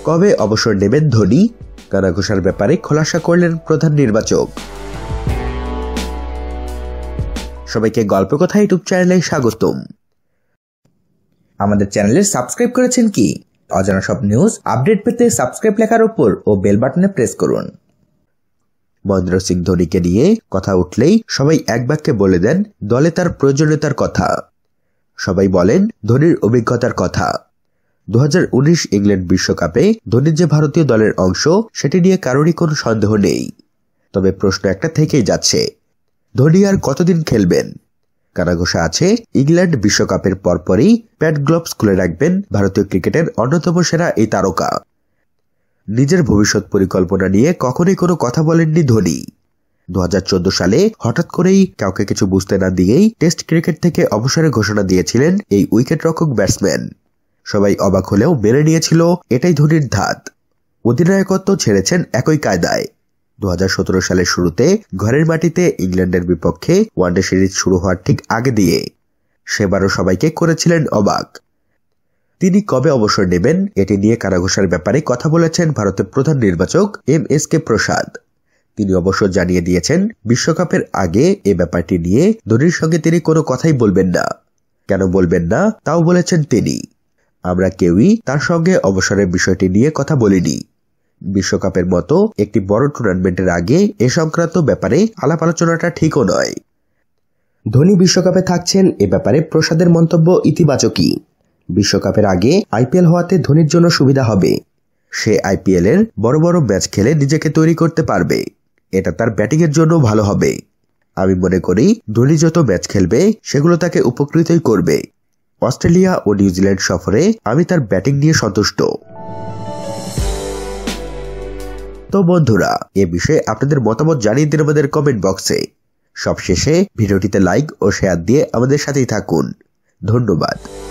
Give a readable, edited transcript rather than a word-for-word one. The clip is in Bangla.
কবে অবসর নেবেন ধোনি, কানাঘুষার ব্যাপারে খোলাসা করলেন প্রধান নির্বাচক। সবাইকে গল্প কথা ইউটিউব চ্যানেলে স্বাগতম। আমাদের চ্যানেলে সাবস্ক্রাইব করেছেন কি? অজানা সব নিউজ আপডেট পেতে সাবস্ক্রাইব লেখার উপর ও বেল বাটনে প্রেস করুন। মহেন্দ্র সিং ধোনিকে নিয়ে কথা উঠলেই সবাই এক বাক্যে বলে দেন দলে তার প্রয়োজনীয়তার কথা। সবাই বলেন ধোনির অভিজ্ঞতার কথা। 2019 ইংল্যান্ড বিশ্বকাপে ধোনির যে ভারতীয় দলের অংশ সেটি নিয়ে কারোরই কোনো সন্দেহ নেই। তবে প্রশ্ন একটা থেকেই যাচ্ছে, ধোনি আর কতদিন খেলবেন? কানাঘুষা আছে ইংল্যান্ড বিশ্বকাপের পরপরই প্যাড গ্লোভস খুলে রাখবেন ভারতীয় ক্রিকেটের অন্যতম সেরা এই তারকা। নিজের ভবিষ্যৎ পরিকল্পনা নিয়ে কখনোই কোনো কথা বলেননি ধোনি। 2014 সালে হঠাৎ করেই কাউকে কিছু বুঝতে না দিয়েই টেস্ট ক্রিকেট থেকে অবসরের ঘোষণা দিয়েছিলেন এই উইকেটরক্ষক ব্যাটসম্যান। সবাই অবাক হলেও মেনে নিয়েছিল এটাই ধোনির ধাত। অধিনায়কত্ব ছেড়েছেন একই কায়দায়। 2017 সালের শুরুতে ঘরের মাটিতে ইংল্যান্ডের বিপক্ষে ওয়ানডে সিরিজ শুরু হওয়ার ঠিক আগে দিয়ে সেবারও সবাইকে করেছিলেন অবাক। তিনি কবে অবসর নেবেন এটি নিয়ে কানাঘুষার ব্যাপারে কথা বলেছেন ভারতের প্রধান নির্বাচক MSK প্রসাদ। তিনি অবশ্য জানিয়ে দিয়েছেন বিশ্বকাপের আগে এ ব্যাপারটি নিয়ে ধোনির সঙ্গে তিনি কোনো কথাই বলবেন না। কেন বলবেন না তাও বলেছেন তিনি। আমরা কেউই তার সঙ্গে অবসরের বিষয়টি নিয়ে কথা বলিনি। বিশ্বকাপের মতো একটি বড় টুর্নামেন্টের আগে এ সংক্রান্ত ব্যাপারে আলাপ আলোচনাটা ঠিকও নয়। ধোনি বিশ্বকাপে থাকছেন এ ব্যাপারে প্রসাদের মন্তব্য ইতিবাচকই। বিশ্বকাপের আগে IPL হওয়াতে ধোনির জন্য সুবিধা হবে। সে IPL এর বড় বড় ম্যাচ খেলে নিজেকে তৈরি করতে পারবে। এটা তার ব্যাটিংয়ের জন্য ভালো হবে। আমি মনে করি ধোনি যত ম্যাচ খেলবে সেগুলো তাকে উপকৃতই করবে। অস্ট্রেলিয়া ও নিউজিল্যান্ড সফরে আমি তার ব্যাটিং নিয়ে সন্তুষ্ট। তো বন্ধুরা, এ বিষয়ে আপনাদের মতামত জানিয়ে দিন আমাদের কমেন্ট বক্সে। সবশেষে ভিডিওটিতে লাইক ও শেয়ার দিয়ে আমাদের সাথেই থাকুন। ধন্যবাদ।